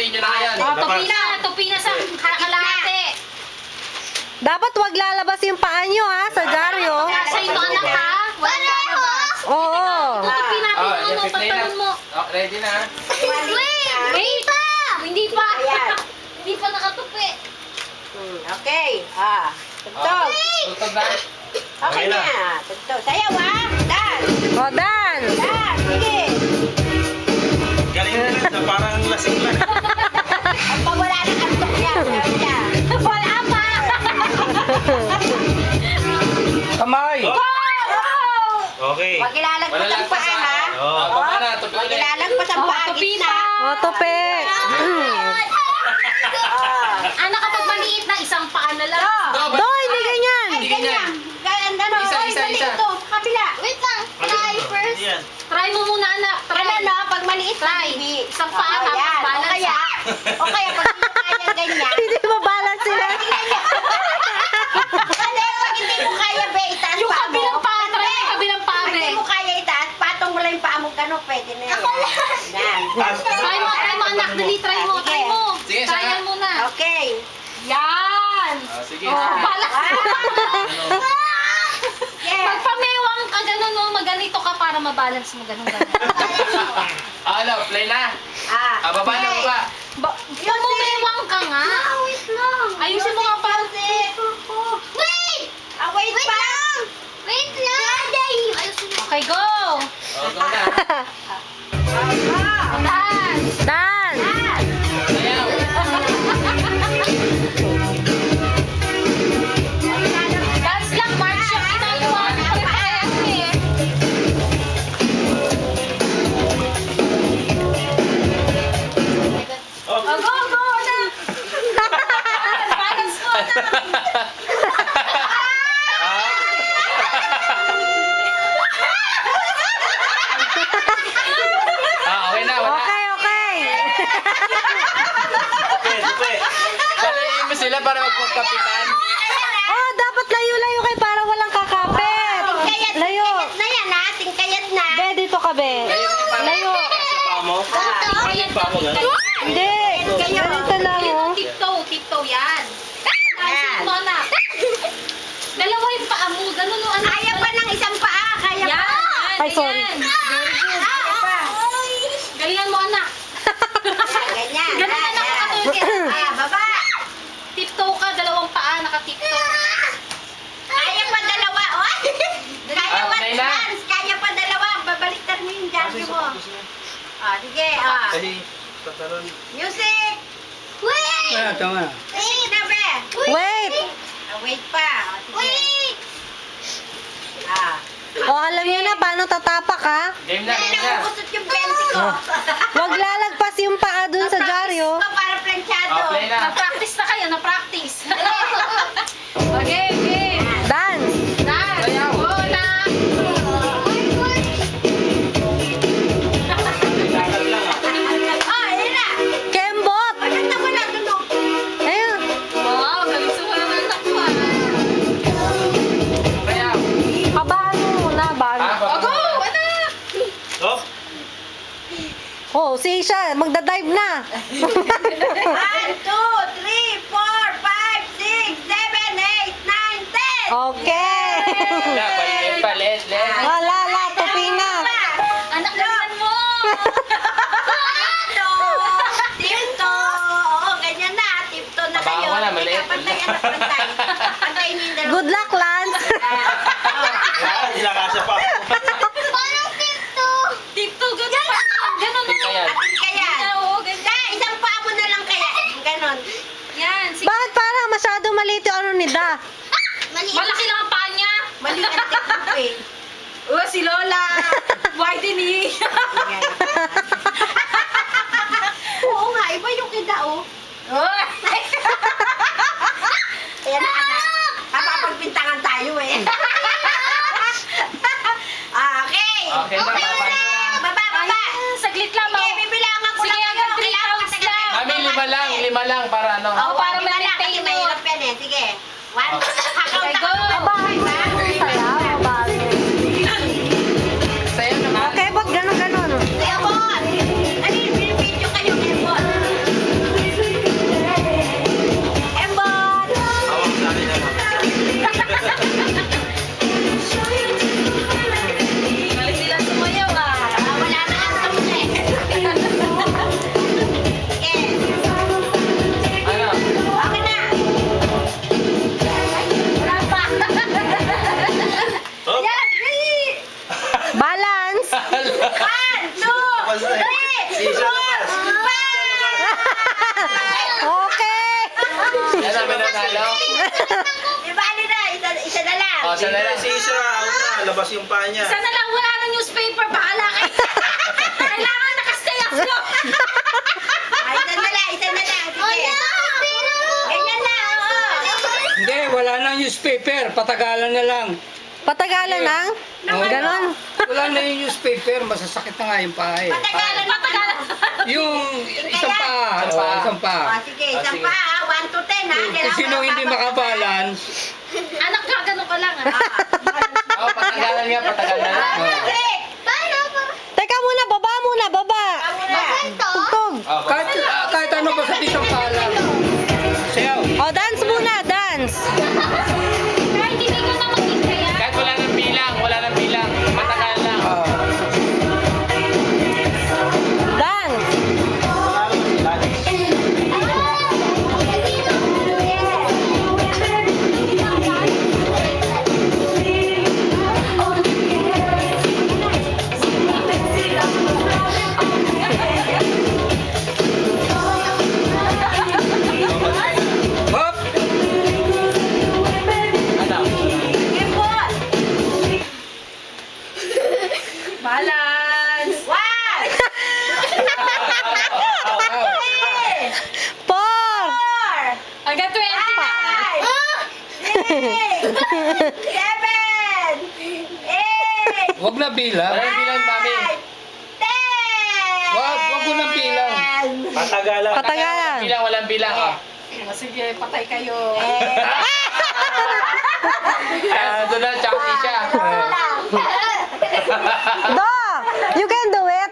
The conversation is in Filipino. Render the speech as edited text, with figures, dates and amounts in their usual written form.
tupi nyo na yan. Tupi na sa kalahati. Dapat wag lalabas yung paa nyo ha, sa dyaryo. Sa ito anak ha. Wala lalabas. Oo. Tupi natin Oh, yung yan, play na. pantalon mo. Oh, ready na. Wait pa! Hindi pa. Hindi pa nakatupi. Okay. Tugtog. Tutog na. Okay na. Tugtog. Sayaw Dan. O, Dan. Dan. Sige. Galing na lang, parang lasing lang. Ang pawala ng antok niya. Wala pa. Kamay. Okay. Huwag ilalagpas ang paa ha. Oh. Baba na, tupi Huwag ulit. ilalagpas ang paa. Tupi Gitna. na. O, tupi. Anak, kapag maliit na, isang paa na lang. Go, Do, hindi ganyan. Hindi ganyan. Ano? Isa, Oy, isa, mali isa. ito. Kabila. Wait lang. Try first. Yan. Try mo muna, anak. Ano Try. no? Pag maliit na Try. baby. Isang paa, Oo, tapos yan. balance. O kaya pag hindi mo kaya ganyan. Hindi mabalance sila. Kasi pag hindi mo kaya be, itaas Yung paa mo. kabilang paa, try yung kabilang paa, Pag be. hindi mo kaya itaas, patong mo lang yung paa mo gano'n, pwede na yan. Yan. Try mo, anak. Dali, try mo. Try mo. Sige, Try saka. yan muna. Okay. Yan. Sige. Oh, balance. Yeah. Pag pamewang ka ganun, no, maganito ka para mabalance mo ganun. Ano, play na. Baba na, okay. baba. Yung mumewang ka nga. Wait lang. Ayusin mo nga pa. Wait! Wait pa! Wait lang! Ayusin mo. Okay, go. Oh, go na. Dance. Dan. Sayaw. Dance lang, march yung ginagawa. Oh, Go, go, anak. Balance mo, anak. Okay na, wala. Okay, okay. tupi, tupi. Palayin mo sila para magpagkapitan. Oh, dapat layo-layo kayo para walang kakapit. Layo. Kayat na yan ha, tingkayat na. Be, dito ka, be. Layo. Sa paa mo. Yung paa mo, gano'n. Hindi. Ganito lang, oh. Tiptoe yan. Yan. Ano, anak? Dalawa yung paa mo. Ganun, no, anak. Kaya pa ng isang paa, kaya Yan. pa. Ay, sorry. Ganyan. Kaya pa. Galingan mo, anak. Ganyan. Ganun, anak. Nakatulog. Baba. Tiptoe ka, dalawang paa, nakatiptoe. Kaya pa dalawa. Oh. Kaya pa Okay na. dance. Kaya pa dalawa. Babaliktad mo yung dance mo. Sige. Kasi, tatalon. Music. Wait. Tama. Sige na, be. Wait. Wait pa. Wait. O, alam niyo na paano tatapak, ha? Game na, Dahil game na. nakukusot yung benti ko. Wag lalagpas yung paa dun sa dyaryo. Ito para planchado. Oh, play na. Na-practice na kayo, na-practice. Okay, okay. Dance. Dance. Sayaw. Go na. Ayun na. Kembot. Pagkanta mo lang tunog. Ayun. Wow, galing sa mga anak ko, ah. Sayaw. Pabahan mo muna, bago. Oh, go, anak. Oh, Oh, si Isha, magdadive na. 1, 2, 3, 4, 5, 6, 7, 8, 9, 10. Okay. Wala, palit pa, let. Wala, tupi na. Anak, galingan mo. Tipto. Oo, ganyan na. Tipto na Baba kayo. mo na, maliit. Pantay, anak, pantay. Pantay mo yung dalawa. Good luck, Lance. hindi nakasya pa. Parang tipto. Tiptoe, ganun. Ganun, Tiptoe yan. Atin kaya. Oo, ganyan. Isang paa mo na lang kaya. Ganon. Yan, sige. Bakit parang masyado maliit yung ano ni Da? Malaki lang ang paa niya. Mali ang tiktok eh. Oh, si Lola. Widening. Oo nga, iba yung kida oh. Oh. Ayan na anak. Papapagpintangan tayo eh. Okay. Okay na, baba na. Baba. Saglit lang, Sige, oh. bibilangan ko Sige, lang hanggang kayo. 3 Kailangan rounds matagal lang. kayo. Kami lima lang para ano. Oo, para para ma-maintain kasi mo. mahirap yan eh. Sige. 1, Okay, go. Sayaw, bago. Sayaw naman. Okay, ba't ganon-ganon? Ebon! Ano yung binibidyo kayo, Ebon? Isa na lang. Si Isra, out na. Labas yung paa niya. Isa na lang, wala ng newspaper. Bahala kayo. Kailangan nakastay afloat. Ay, isa na lang, isa na lang. Sige. Ganyan lang, oo. Hindi, wala nang newspaper. Patagalan na lang. Patagalan lang? Ganon. Wala na yung newspaper. Masasakit na nga yung paa eh. Patagalan, patagalan. Yung isang paa. Isang paa. Isang paa. Oh, sige, isang sige. pa, 1 to 10, ha? Kung sino hindi makabalance, Anak ka, ganun ka lang, ha? Oh, patagalan nga, patagalan na. Sige. Teka muna, baba muna, baba. Tugtog. Oh, kahit ano basta isang paa lang. Sayaw. O, dance muna, dance. Kahit hindi ka na mag-kaya. kahit wala nang bilang, wala nang bilang. Patagalan lang. Dance. Hop! Balance. 1. Four. 4. Hanggang 20 pa. 5. 6. 7. 8. Wag na bilang. Walang bilang, mami. 10. Wag mo nang bilang. Patagalan. Patagalan. Bilang, walang bilang. Oh. Sige, patay kayo. Ito na, tsaka siya. Do, you can do it.